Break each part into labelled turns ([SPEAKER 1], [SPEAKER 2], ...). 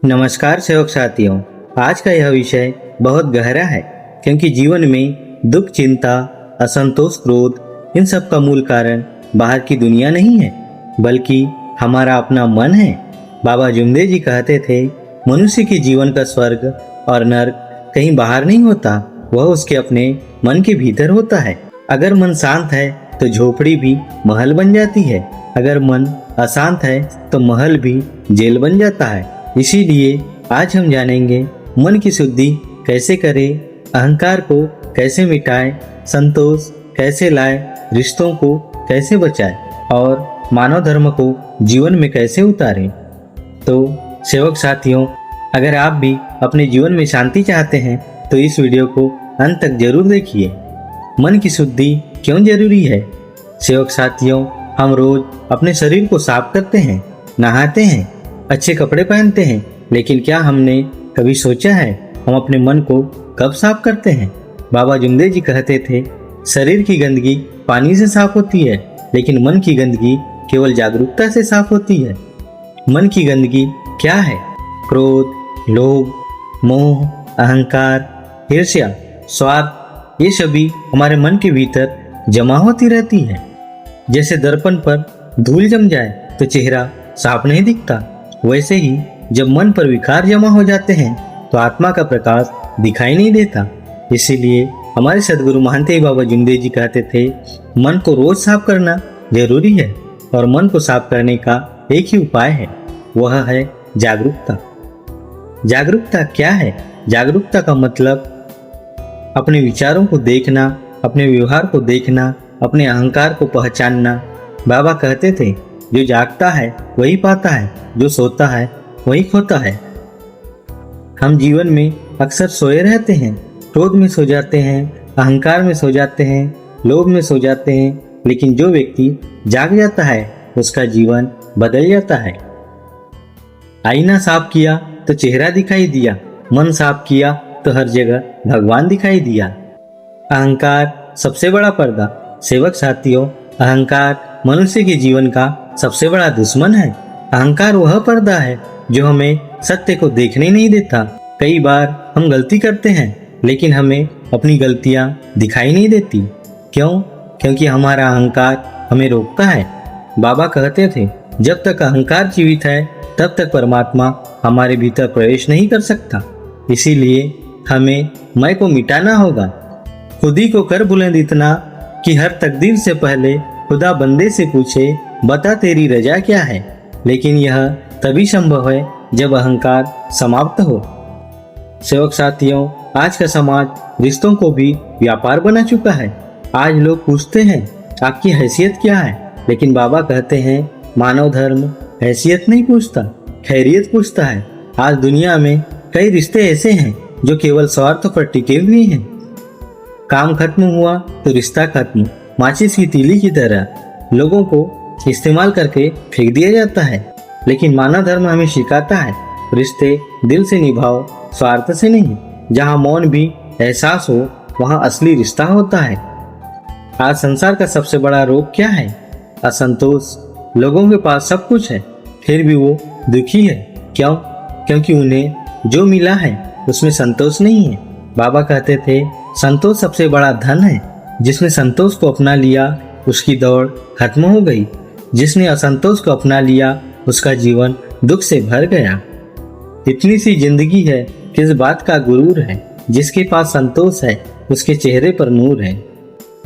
[SPEAKER 1] नमस्कार सेवक साथियों। आज का यह विषय बहुत गहरा है क्योंकि जीवन में दुख, चिंता, असंतोष, क्रोध इन सब का मूल कारण बाहर की दुनिया नहीं है बल्कि हमारा अपना मन है। बाबा जुमदेव जी कहते थे, मनुष्य के जीवन का स्वर्ग और नर्क कहीं बाहर नहीं होता, वह उसके अपने मन के भीतर होता है। अगर मन शांत है तो झोपड़ी भी महल बन जाती है, अगर मन अशांत है तो महल भी जेल बन जाता है। इसीलिए आज हम जानेंगे मन की शुद्धि कैसे करें, अहंकार को कैसे मिटाएं, संतोष कैसे लाएं, रिश्तों को कैसे बचाएं और मानव धर्म को जीवन में कैसे उतारें। तो सेवक साथियों, अगर आप भी अपने जीवन में शांति चाहते हैं तो इस वीडियो को अंत तक जरूर देखिए। मन की शुद्धि क्यों जरूरी है? सेवक साथियों, हम रोज अपने शरीर को साफ करते हैं, नहाते हैं, अच्छे कपड़े पहनते हैं, लेकिन क्या हमने कभी सोचा है हम अपने मन को कब साफ करते हैं? बाबा जुमदेव जी कहते थे, शरीर की गंदगी पानी से साफ होती है, लेकिन मन की गंदगी केवल जागरूकता से साफ होती है। मन की गंदगी क्या है? क्रोध, लोभ, मोह, अहंकार, ईर्ष्या, स्वार्थ, ये सभी हमारे मन के भीतर जमा होती रहती है। जैसे दर्पण पर धूल जम जाए तो चेहरा साफ नहीं दिखता, वैसे ही जब मन पर विकार जमा हो जाते हैं तो आत्मा का प्रकाश दिखाई नहीं देता। इसीलिए हमारे सदगुरु महंत बाबा जुमदेव जी कहते थे, मन को रोज साफ करना जरूरी है और मन को साफ करने का एक ही उपाय है, वह है जागरूकता। जागरूकता क्या है? जागरूकता का मतलब अपने विचारों को देखना, अपने व्यवहार को देखना, अपने अहंकार को पहचानना। बाबा कहते थे, जो जागता है वही पाता है, जो सोता है वही खोता है। हम जीवन में अक्सर सोए रहते हैं, क्रोध में सो जाते हैं, अहंकार में सो जाते हैं, लोभ में सो जाते हैं, लेकिन जो व्यक्ति जाग जाता है उसका जीवन बदल जाता है। आईना साफ किया तो चेहरा दिखाई दिया, मन साफ किया तो हर जगह भगवान दिखाई दिया। अहंकार सबसे बड़ा पर्दा। सेवक साथियों, अहंकार मनुष्य के जीवन का सबसे बड़ा दुश्मन है। अहंकार वह पर्दा है जो हमें सत्य को देखने नहीं देता। कई बार हम गलती करते हैं लेकिन हमें अपनी गलतियां दिखाई नहीं देती। क्यों? क्योंकि हमारा अहंकार हमें रोकता है। बाबा कहते थे, जब तक अहंकार जीवित है तब तक परमात्मा हमारे भीतर प्रवेश नहीं कर सकता। इसीलिए हमें मैं को मिटाना होगा। खुद ही को कर बुलंद इतना कि हर तकदीर से पहले खुदा बंदे से पूछे, बता तेरी रजा क्या है। लेकिन यह तभी संभव है जब अहंकार समाप्त हो। सेवक साथियों, आज का समाज रिश्तों को भी व्यापार बना चुका है। आज लोग पूछते हैं, आपकी हैसियत क्या है? लेकिन बाबा कहते हैं, मानव धर्म हैसियत नहीं पूछता, खैरियत पूछता है। आज दुनिया में कई रिश्ते ऐसे हैं जो केवल स्वार्थ पर टिके हुए हैं। काम खत्म हुआ तो रिश्ता खत्म, माचिस की तीली की तरह लोगों को इस्तेमाल करके फेंक दिया जाता है। लेकिन मानव धर्म हमें सिखाता है, रिश्ते दिल से निभाओ, स्वार्थ से नहीं। जहाँ मौन भी एहसास हो वहाँ असली रिश्ता होता है। आज संसार का सबसे बड़ा रोग क्या है? असंतोष। लोगों के पास सब कुछ है फिर भी वो दुखी है। क्यों? क्योंकि उन्हें जो मिला है उसमें संतोष नहीं है। बाबा कहते थे, संतोष सबसे बड़ा धन है। जिसने संतोष को अपना लिया उसकी दौड़ खत्म हो गई, जिसने असंतोष को अपना लिया उसका जीवन दुख से भर गया। इतनी सी जिंदगी है, किस बात का गुरूर है, जिसके पास संतोष है उसके चेहरे पर नूर है।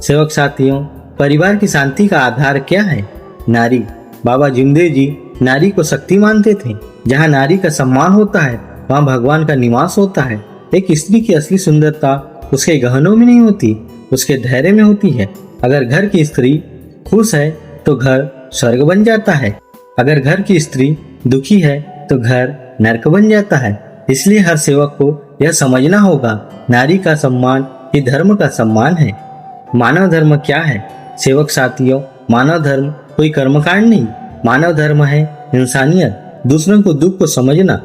[SPEAKER 1] सेवक साथियों, परिवार की शांति का आधार क्या है? नारी। बाबा जुमदेव जी नारी को शक्ति मानते थे। जहाँ नारी का सम्मान होता है वहाँ भगवान का निवास होता है। एक स्त्री की असली सुंदरता उसके गहनों में नहीं होती, उसके धैर्य में होती है। अगर घर की स्त्री खुश है तो घर स्वर्ग बन जाता है, अगर घर की स्त्री दुखी है तो घर नरक बन जाता है। इसलिए हर सेवक को यह समझना होगा, नारी का सम्मान ही धर्म का सम्मान है। मानव धर्म क्या है? सेवक साथियों, मानव धर्म कोई कर्मकांड नहीं, मानव धर्म है इंसानियत, दूसरों को दुख को समझना,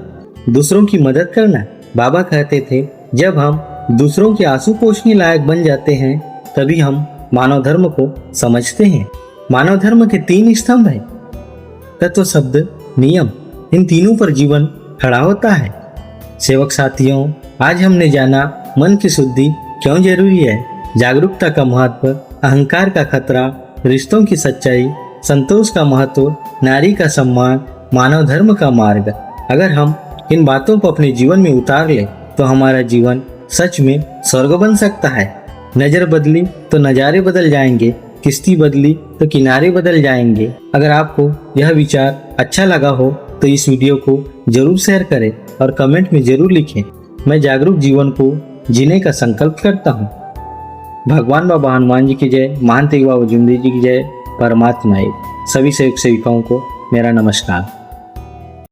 [SPEAKER 1] दूसरों की मदद करना। बाबा कहते थे, जब हम दूसरों के आंसू पोंछने लायक बन जाते हैं तभी हम मानव धर्म को समझते हैं। मानव धर्म के 3 स्तंभ हैं, तत्व, शब्द, नियम। इन तीनों पर जीवन खड़ा होता है। सेवक साथियों, आज हमने जाना मन की शुद्धि क्यों जरूरी है, जागरूकता का महत्व, अहंकार का खतरा, रिश्तों की सच्चाई, संतोष का महत्व, नारी का सम्मान, मानव धर्म का मार्ग। अगर हम इन बातों को अपने जीवन में उतार ले तो हमारा जीवन सच में स्वर्ग बन सकता है। नजर बदली तो नज़ारे बदल जाएंगे, किश्ती बदली तो किनारे बदल जाएंगे। अगर आपको यह विचार अच्छा लगा हो तो इस वीडियो को जरूर शेयर करें और कमेंट में जरूर लिखें। मैं जागरूक जीवन को जीने का संकल्प करता हूँ। भगवान बाबा हनुमान जी की जय, महान तेग बाबा जुमदेव जी की जय, परमात्मा एक। सभी सेवक सेविकाओं को मेरा नमस्कार।